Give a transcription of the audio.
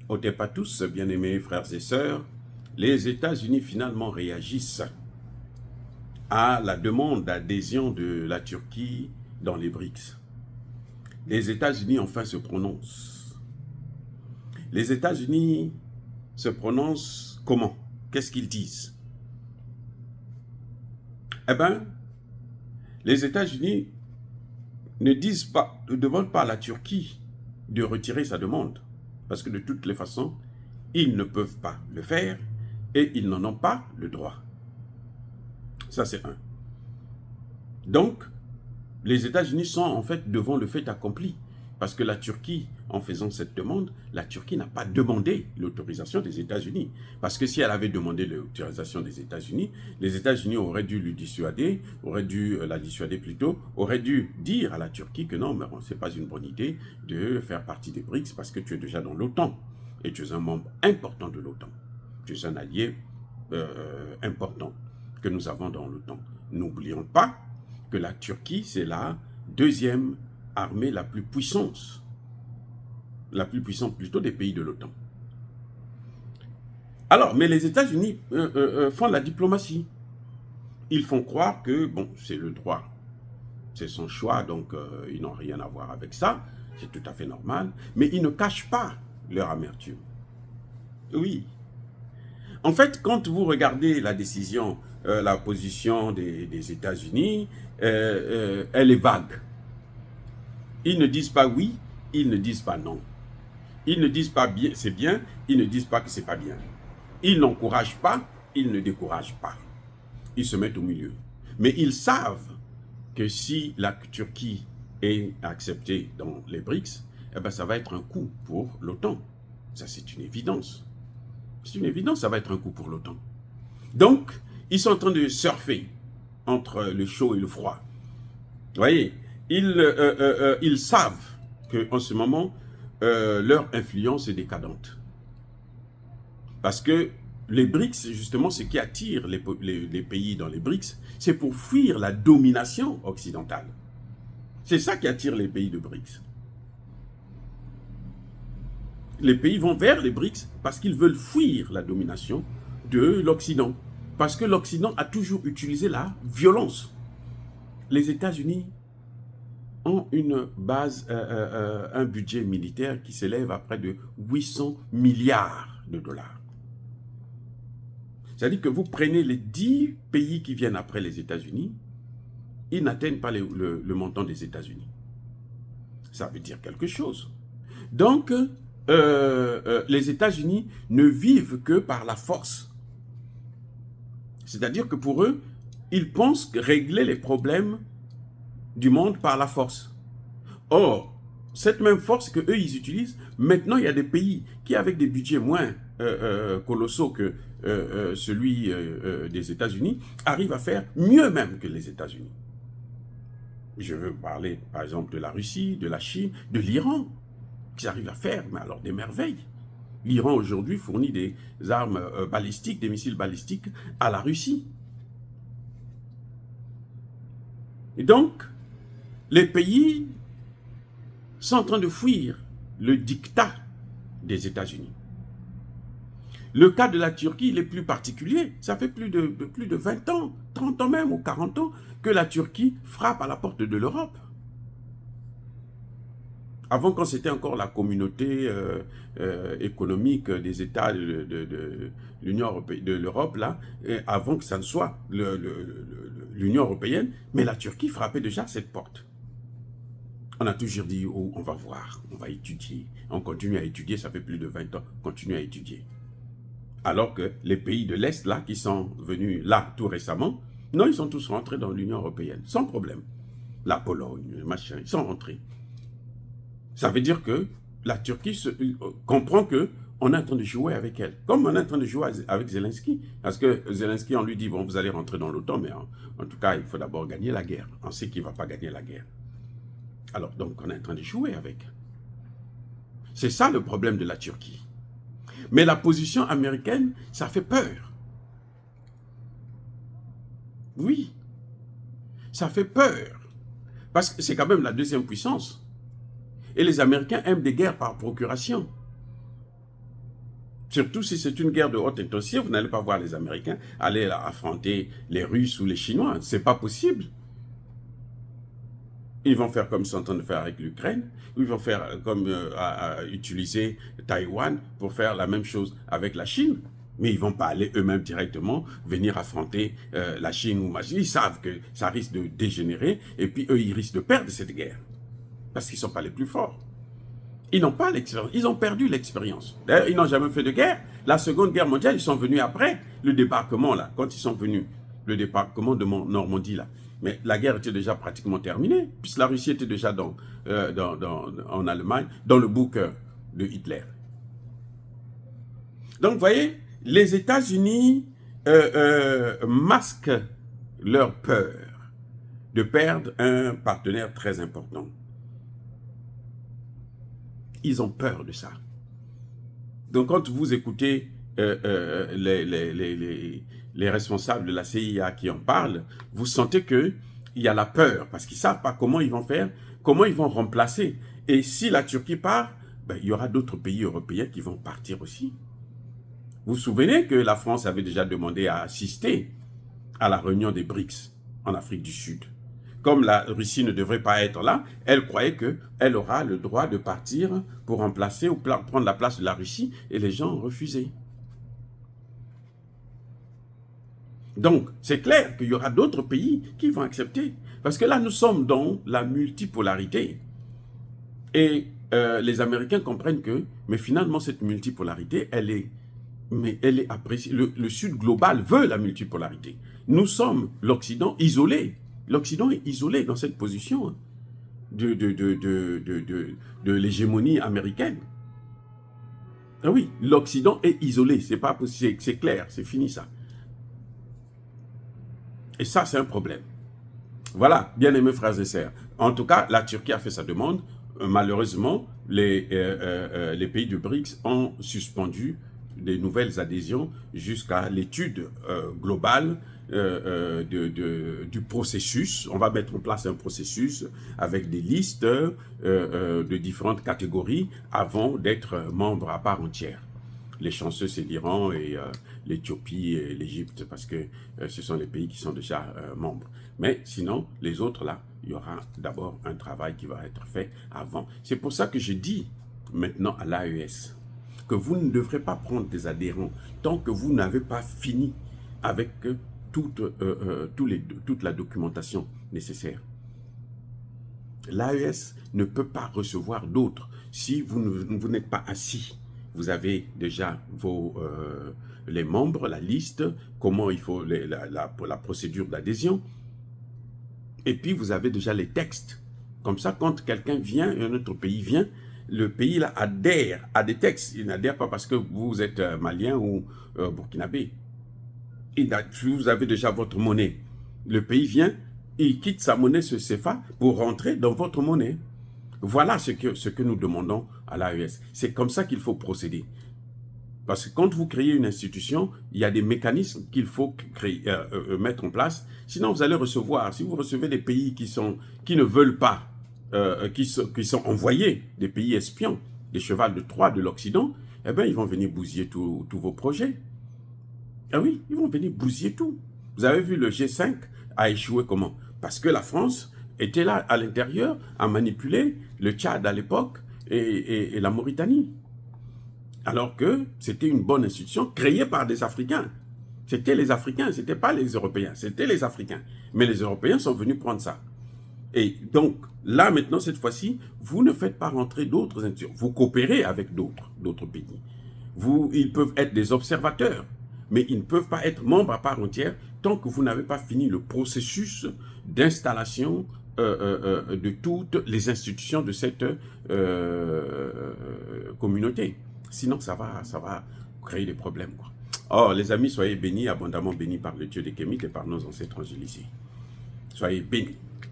Ôtez pas tous, bien-aimés frères et sœurs, les États-Unis finalement réagissent à la demande d'adhésion de la Turquie dans les BRICS. Les États-Unis enfin se prononcent. Les États-Unis se prononcent comment? Qu'est-ce qu'ils disent? Eh bien, les États-Unis ne demandent pas à la Turquie de retirer sa demande. Parce que de toutes les façons, ils ne peuvent pas le faire et ils n'en ont pas le droit. Ça, c'est un. Donc, les États-Unis sont en fait devant le fait accompli. Parce que la Turquie, en faisant cette demande, la Turquie n'a pas demandé l'autorisation des États-Unis. Parce que si elle avait demandé l'autorisation des États-Unis, les États-Unis auraient dû lui dissuader, auraient dû dire à la Turquie que non, mais ce n'est pas une bonne idée de faire partie des BRICS parce que tu es déjà dans l'OTAN. Et tu es un membre important de l'OTAN. Tu es un allié important que nous avons dans l'OTAN. N'oublions pas que la Turquie, c'est la deuxième armée la plus puissante plutôt des pays de l'OTAN. Alors, mais les États-Unis font la diplomatie. Ils font croire que, bon, c'est le droit, c'est son choix, donc ils n'ont rien à voir avec ça, c'est tout à fait normal, mais ils ne cachent pas leur amertume. Oui. En fait, quand vous regardez la décision, la position des États-Unis, elle est vague. Ils ne disent pas oui, ils ne disent pas non. Ils ne disent pas bien, c'est bien, ils ne disent pas que c'est pas bien. Ils n'encouragent pas, ils ne découragent pas. Ils se mettent au milieu. Mais ils savent que si la Turquie est acceptée dans les BRICS, eh ben ça va être un coup pour l'OTAN. Ça, c'est une évidence. C'est une évidence, ça va être un coup pour l'OTAN. Donc, ils sont en train de surfer entre le chaud et le froid. Vous voyez, ils savent qu'en ce moment, leur influence est décadente. Parce que les BRICS, justement, ce qui attire les pays dans les BRICS, c'est pour fuir la domination occidentale. C'est ça qui attire les pays de BRICS. Les pays vont vers les BRICS parce qu'ils veulent fuir la domination de l'Occident. Parce que l'Occident a toujours utilisé la violence. Les États-Unis ont une base, un budget militaire qui s'élève à près de 800 milliards de dollars. C'est-à-dire que vous prenez les 10 pays qui viennent après les États-Unis, ils n'atteignent pas le montant des États-Unis. Ça veut dire quelque chose. Donc, les États-Unis ne vivent que par la force. C'est-à-dire que pour eux, ils pensent régler les problèmes du monde par la force. Or, cette même force qu'eux, ils utilisent, maintenant, il y a des pays qui, avec des budgets moins colossaux que celui des États-Unis, arrivent à faire mieux même que les États-Unis. Je veux parler, par exemple, de la Russie, de la Chine, de l'Iran, qui arrivent à faire, mais alors, des merveilles. L'Iran, aujourd'hui, fournit des armes balistiques, des missiles balistiques à la Russie. Et donc, les pays sont en train de fuir le diktat des États-Unis. Le cas de la Turquie, il est plus particulier. Ça fait plus de 20 ans, 30 ans même, ou 40 ans, que la Turquie frappe à la porte de l'Europe. Avant, quand c'était encore la communauté économique des États de l'Union européenne, de l'Europe, là, avant que ça ne soit l'Union européenne, mais la Turquie frappait déjà cette porte. On a toujours dit, oh, on va voir, on va étudier. On continue à étudier, ça fait plus de 20 ans, on continue à étudier. Alors que les pays de l'Est, là, qui sont venus là tout récemment, non, ils sont tous rentrés dans l'Union européenne, sans problème. La Pologne, machin, ils sont rentrés. Ça veut dire que la Turquie comprend qu'on est en train de jouer avec elle. Comme on est en train de jouer avec Zelensky. Parce que Zelensky, on lui dit, bon, vous allez rentrer dans l'OTAN, mais en tout cas, il faut d'abord gagner la guerre. On sait qu'il ne va pas gagner la guerre. Alors, donc, on est en train de jouer avec. C'est ça le problème de la Turquie. Mais la position américaine, ça fait peur. Oui, ça fait peur. Parce que c'est quand même la deuxième puissance. Et les Américains aiment des guerres par procuration. Surtout si c'est une guerre de haute intensité, vous n'allez pas voir les Américains aller affronter les Russes ou les Chinois. Ce n'est pas possible. Ils vont faire comme ils sont en train de faire avec l'Ukraine, ou ils vont faire comme utiliser Taïwan pour faire la même chose avec la Chine. Mais ils ne vont pas aller eux-mêmes directement venir affronter la Chine ou machin. Ils savent que ça risque de dégénérer, et puis eux, ils risquent de perdre cette guerre. Parce qu'ils ne sont pas les plus forts. Ils n'ont pas l'expérience. Ils ont perdu l'expérience. D'ailleurs, ils n'ont jamais fait de guerre. La Seconde Guerre mondiale, ils sont venus après le débarquement, là, quand ils sont venus. Le débarquement de Normandie, là. Mais la guerre était déjà pratiquement terminée, puisque la Russie était déjà en Allemagne, dans le bunker de Hitler. Donc, vous voyez, les États-Unis masquent leur peur de perdre un partenaire très important. Ils ont peur de ça. Donc, quand vous écoutez les responsables de la CIA qui en parlent, vous sentez qu'il y a la peur, parce qu'ils ne savent pas comment ils vont faire, comment ils vont remplacer. Et si la Turquie part, ben, il y aura d'autres pays européens qui vont partir aussi. Vous vous souvenez que la France avait déjà demandé à assister à la réunion des BRICS en Afrique du Sud. Comme la Russie ne devrait pas être là, elle croyait qu'elle aura le droit de partir pour remplacer ou prendre la place de la Russie, et les gens ont refusé. Donc, c'est clair qu'il y aura d'autres pays qui vont accepter. Parce que là, nous sommes dans la multipolarité. Et les Américains comprennent que, mais finalement, cette multipolarité, elle est appréciée. Le Sud global veut la multipolarité. Nous sommes l'Occident isolé. L'Occident est isolé dans cette position de l'hégémonie américaine. Ah oui, l'Occident est isolé. C'est pas possible, c'est clair, c'est fini ça. Et ça, c'est un problème. Voilà, bien aimés frères et sœurs. En tout cas, la Turquie a fait sa demande. Malheureusement, les pays du BRICS ont suspendu des nouvelles adhésions jusqu'à l'étude globale du processus. On va mettre en place un processus avec des listes de différentes catégories avant d'être membre à part entière. Les chanceux, c'est l'Iran et l'Éthiopie et l'Égypte, parce que ce sont les pays qui sont déjà membres. Mais sinon, les autres, là, il y aura d'abord un travail qui va être fait avant. C'est pour ça que je dis maintenant à l'AES que vous ne devrez pas prendre des adhérents tant que vous n'avez pas fini avec toute la documentation nécessaire. L'AES ne peut pas recevoir d'autres si vous n'êtes pas assis. Vous avez déjà les membres, la liste, comment il faut la procédure d'adhésion. Et puis, vous avez déjà les textes. Comme ça, quand quelqu'un vient, un autre pays vient, le pays là adhère à des textes. Il n'adhère pas parce que vous êtes malien ou burkinabé. Vous avez déjà votre monnaie. Le pays vient, il quitte sa monnaie, ce CFA, pour rentrer dans votre monnaie. Voilà ce que nous demandons à l'AES. C'est comme ça qu'il faut procéder. Parce que quand vous créez une institution, il y a des mécanismes qu'il faut mettre en place. Sinon, vous allez recevoir, si vous recevez des pays qui ne veulent pas, qui sont envoyés, des pays espions, des chevals de Troie de l'Occident, eh bien, ils vont venir bousiller tous vos projets. Ah oui, ils vont venir bousiller tout. Vous avez vu, le G5 a échoué comment? Parce que la France était là à l'intérieur à manipuler le Tchad à l'époque et la Mauritanie. Alors que c'était une bonne institution créée par des Africains. C'était les Africains, ce n'était pas les Européens, c'était les Africains. Mais les Européens sont venus prendre ça. Et donc, là maintenant, cette fois-ci, vous ne faites pas rentrer d'autres institutions. Vous coopérez avec d'autres pays. Ils peuvent être des observateurs, mais ils ne peuvent pas être membres à part entière tant que vous n'avez pas fini le processus d'installation de toutes les institutions de cette communauté. Sinon, ça va créer des problèmes, quoi. Or, les amis, soyez bénis, abondamment bénis par le Dieu des Kémites et par nos ancêtres angélisés. Soyez bénis.